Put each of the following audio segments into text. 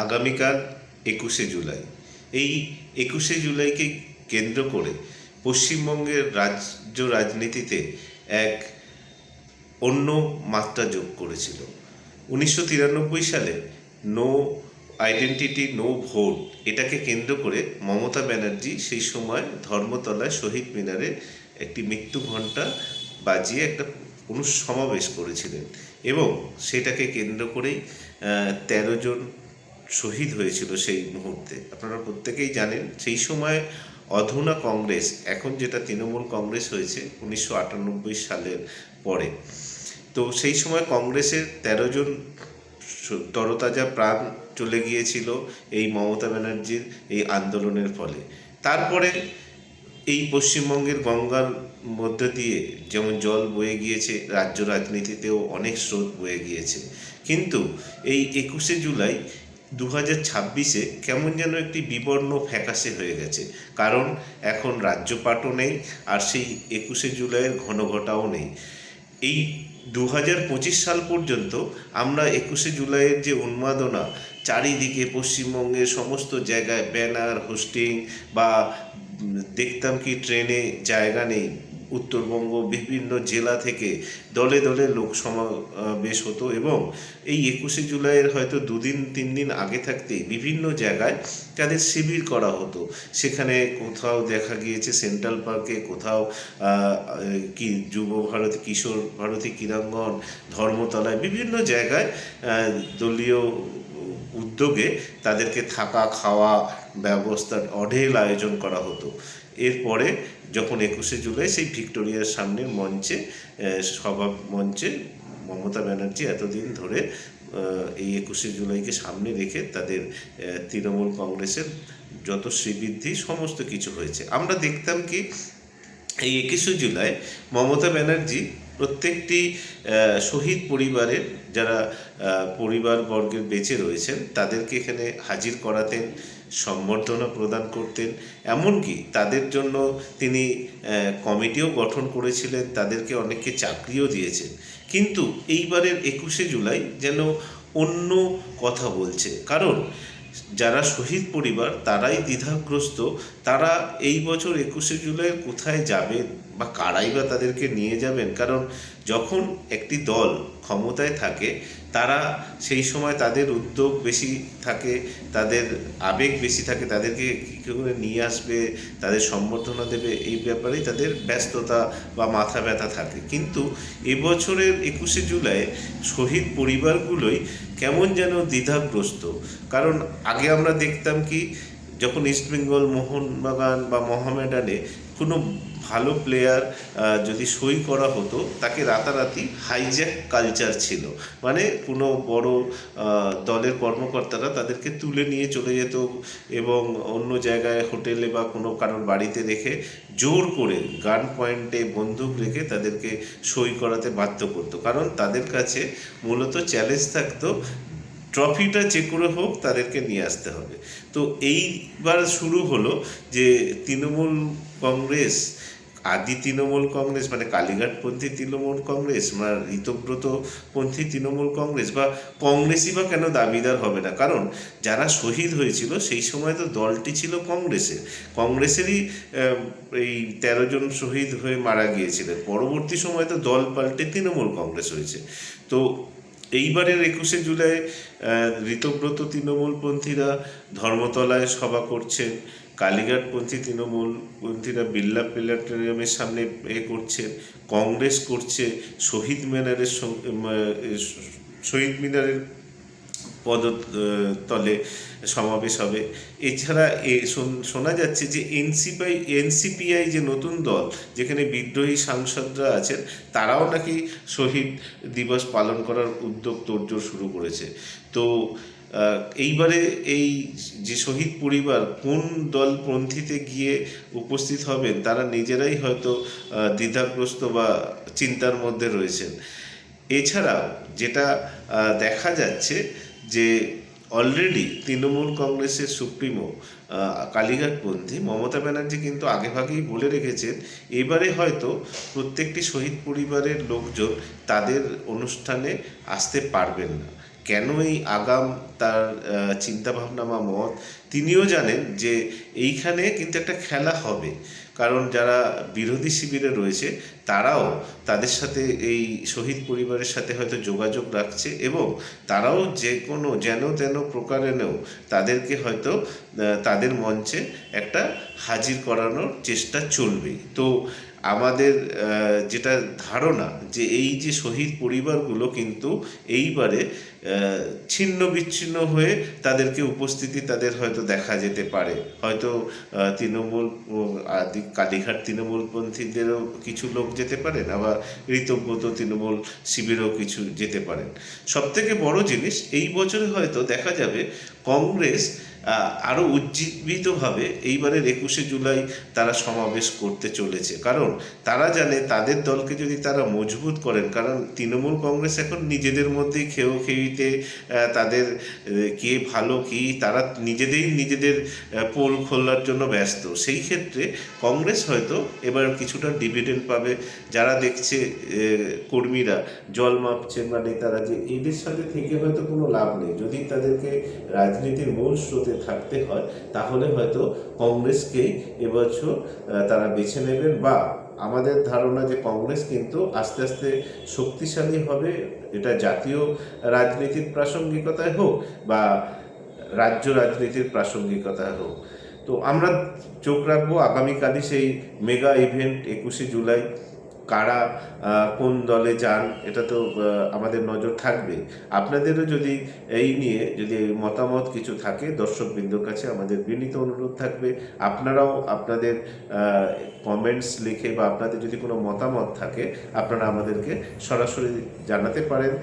আগামীকাল ২১শে জুলাই। এই ২১শে জুলাইকে কেন্দ্র করে পশ্চিমবঙ্গের রাজ্য রাজনীতিতে এক অন্য মাত্রা যোগ করেছিল। ১৯৯৩ সালে নো আইডেন্টিটি নো ভোট এটাকে কেন্দ্র করে মমতা ব্যানার্জি সেই সময় ধর্মতলায় শহীদ মিনারে একটি মৃত্যু ঘণ্টা বাজিয়ে একটা সমাবেশ করেছিলেন এবং সেটাকে কেন্দ্র করেই ১৩ জন শহীদ হয়েছিল সেই মুহূর্তে। আপনারা প্রত্যেকেই জানেন সেই সময় অধুনা কংগ্রেস, এখন যেটা তৃণমূল কংগ্রেস হয়েছে ১৯৯৮ সালের পরে, তো সেই সময় কংগ্রেসের ১৩ জন তরতাজা প্রাণ চলে গিয়েছিল এই মমতা ব্যানার্জির এই আন্দোলনের ফলে। তারপরে এই পশ্চিমবঙ্গের গঙ্গার মধ্য দিয়ে যেমন জল বয়ে গিয়েছে, রাজ্য রাজনীতিতেও অনেক স্রোত বয়ে গিয়েছে, কিন্তু এই ২১শে জুলাই ২০২৬-এ কেমন যেন একটি বিবর্ণ ফ্যাকাশে হয়ে গেছে। কারণ এখন রাজ্যপাটও নেই, আর সেই ২১শে জুলাইয়ের ঘনঘটাও নেই। এই ২০২৫ সাল পর্যন্ত আমরা ২১শে জুলাইয়ের যে উন্মাদনা, চারিদিকে পশ্চিমবঙ্গের সমস্ত জায়গায় ব্যানার হোস্টিং বা দেখতাম কি ট্রেনে জায়গা নেই, উত্তরবঙ্গ বিভিন্ন জেলা থেকে দলে দলে লোক সমাবেশ হতো এবং এই ২১শে জুলাইয়ের হয়তো ২-৩ দিন আগে থাকতেই বিভিন্ন জায়গায় তাদের শিবির করা হতো। সেখানে কোথাও দেখা গিয়েছে সেন্ট্রাল পার্কে, কোথাও কি যুব ভারতী, কিশোর ভারতী ক্রীড়াঙ্গন, ধর্মতলায়, বিভিন্ন জায়গায় দলীয় উদ্যোগে তাদেরকে থাকা খাওয়া ব্যবস্থার অঢেল আয়োজন করা হতো। এরপরে যখন ২১শে জুলাই সেই ভিক্টোরিয়ার সামনের মঞ্চে সভা মঞ্চে মমতা ব্যানার্জি এতদিন ধরে এই ২১শে জুলাইকে সামনে রেখে তাদের তৃণমূল কংগ্রেসের যত শ্রীবৃদ্ধি সমস্ত কিছু হয়েছে। আমরা দেখতাম কি এই ২১শে জুলাই মমতা ব্যানার্জি প্রত্যেকটি শহীদ পরিবারের যারা পরিবারবর্গের বেঁচে রয়েছেন তাদেরকে এখানে হাজির করাতেন, সম্বর্ধনা প্রদান করতেন, এমনকি তাদের জন্য তিনি কমিটিও গঠন করেছিলেন, তাদেরকে অনেককে চাকরিও দিয়েছেন। কিন্তু এইবারের ২১শে জুলাই যেন অন্য কথা বলছে, কারণ যারা শহীদ পরিবার তারাই দ্বিধাগ্রস্ত। তারা এই বছর ২১শে জুলাই কোথায় যাবেন বা কারাই বা তাদেরকে নিয়ে যাবেন, কারণ যখন একটি দল ক্ষমতায় থাকে তারা সেই সময় তাদের উদ্যোগ বেশি থাকে, তাদের আবেগ বেশি থাকে, তাদেরকে কী করে নিয়ে আসবে, তাদের সম্বর্ধনা দেবে, এই ব্যাপারেই তাদের ব্যস্ততা বা মাথা ব্যথা থাকে। কিন্তু এবছরের ২১শে জুলাই শহীদ পরিবারগুলোই কেমন যেন দ্বিধাগ্রস্ত। কারণ আগে আমরা দেখতাম কি যখন ইস্টবেঙ্গল, মোহনবাগান বা মোহামেডানে কোনো ভালো প্লেয়ার যদি সই করা হতো তাকে রাতারাতি হাইজ্যাক কালচার ছিল, মানে কোনো বড় দলের কর্মকর্তারা তাদেরকে তুলে নিয়ে চলে যেত এবং অন্য জায়গায় হোটেলে বা কোনো কারোর বাড়িতে রেখে জোর করে গান পয়েন্টে বন্দুক রেখে তাদেরকে সই করাতে বাধ্য করতো। কারণ তাদের কাছে মূলত চ্যালেঞ্জ থাকতো ট্রফিটা যে করে হোক তাদেরকে নিয়ে আসতে হবে। তো এইবার শুরু হলো যে তৃণমূল কংগ্রেস, আদি তৃণমূল কংগ্রেস মানে কালীঘাটপন্থী তৃণমূল কংগ্রেস বা ঋতব্রতপন্থী তৃণমূল কংগ্রেস বা কংগ্রেসই বা কেন দাবিদার হবে না, কারণ যারা শহীদ হয়েছিল সেই সময় তো দলটি ছিল কংগ্রেসেরই এই ১৩ জন শহীদ হয়ে মারা গিয়েছিলেন। পরবর্তী সময় তো দল পাল্টে তৃণমূল কংগ্রেস হয়েছে। তো এইবারের ২১শে জুলাই ঋতব্রত তৃণমূলপন্থীরা ধর্মতলায় সভা করছেন, কালীঘাটপন্থী তৃণমূলপন্থীরা বিড়লা প্ল্যানেটেরিয়ামের সামনে করছেন, কংগ্রেস করছে শহীদ মিনারের পদতলে সমাবেশ হবে। এছাড়া শোনা যাচ্ছে যে এনসিপিআই যে নতুন দল, যেখানে বিদ্রোহী সাংসদরা আছেন, তারাও নাকি শহীদ দিবস পালন করার উদ্যোগ তোড়জোড় শুরু করেছে। তো এইবারে এই যে শহীদ পরিবার কোন দলপন্থীতে গিয়ে উপস্থিত হবেন তারা নিজেরাই হয়তো দ্বিধাগ্রস্ত বা চিন্তার মধ্যে রয়েছেন। এছাড়া যেটা দেখা যাচ্ছে যে অলরেডি তৃণমূল কংগ্রেসের সুপ্রিমো কালীঘাটপন্থী মমতা ব্যানার্জি কিন্তু আগেভাগেই বলে রেখেছেন এবারে হয়তো প্রত্যেকটি শহীদ পরিবারের লোকজন তাদের অনুষ্ঠানে আসতে পারবেন না। কেন এই আগাম তার চিন্তাভাবনা বা মত, তিনিও জানেন যে এইখানে কিন্তু একটা খেলা হবে। কারণ যারা বিরোধী শিবিরে রয়েছে তারাও তাদের সাথে এই শহীদ পরিবারের সাথে হয়তো যোগাযোগ রাখছে, এবং তারাও যে কোনো যেন তেন প্রকারেণেও তাদেরকে হয়তো তাদের মঞ্চে একটা হাজির করানোর চেষ্টা চলবে। তো আমাদের যেটা ধারণা যে এই যে শহীদ পরিবারগুলো কিন্তু এইবারে ছিন্ন বিচ্ছিন্ন হয়ে তাদেরকে উপস্থিতি তাদের হয়তো দেখা যেতে পারে। হয়তো তৃণমূল কালীঘাট তৃণমূলপন্থীদেরও কিছু লোক যেতে পারেন, আবার ঋতব্রত তৃণমূল শিবিরেও কিছু যেতে পারেন। সবথেকে বড় জিনিস, এই বছরে হয়তো দেখা যাবে কংগ্রেস আরও উজ্জীবিতভাবে এইবারের 21শে জুলাই তারা সমাবেশ করতে চলেছে। কারণ তারা জানে তাদের দলকে যদি তারা মজবুত করেন, কারণ তৃণমূল কংগ্রেস এখন নিজেদের মধ্যেই খেইতে তাদের কে ভালো কি তারা নিজেদের পোল খোলার জন্য ব্যস্ত। সেই ক্ষেত্রে কংগ্রেস হয়তো এবার কিছুটা ডিভিডেন্ড পাবে। যারা দেখছে কর্মীরা জল মাপছে বা নেতারা যে এদের সাথে থেকে হয়তো কোনো লাভ নেই, যদি তাদেরকে রাজনীতির মূল স্রোতে থাকতে হয় তাহলে হয়তো কংগ্রেসকেই এবছর তারা বেছে নেবেন। বা আমাদের ধারণা যে কংগ্রেস কিন্তু আস্তে আস্তে শক্তিশালী হবে, এটা জাতীয় রাজনীতির প্রাসঙ্গিকতায় হোক বা রাজ্য রাজনীতির প্রাসঙ্গিকতায় হোক। তো আমরা চোখ রাখবো আগামীকালই সেই মেগা ইভেন্ট 21শে জুলাই। কারা কোন দলে যান এটা তো আমাদের নজর থাকবে। আপনাদেরও যদি এই নিয়ে যদি মতামত কিছু থাকে, দর্শকবৃন্দর কাছে আমাদের বিনীত অনুরোধ থাকবে আপনারাও আপনাদের কমেন্টস লিখে বা আপনাদের যদি কোনো মতামত থাকে আপনারা আমাদেরকে সরাসরি জানাতে পারেন।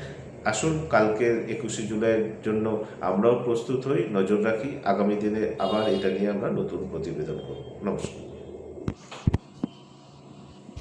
আসুন কালকের 21শে জুলাইয়ের জন্য আমরাও প্রস্তুত হই, নজর রাখি। আগামী দিনে আবার এটা নিয়ে আমরা নতুন প্রতিবেদন করব। নমস্কার।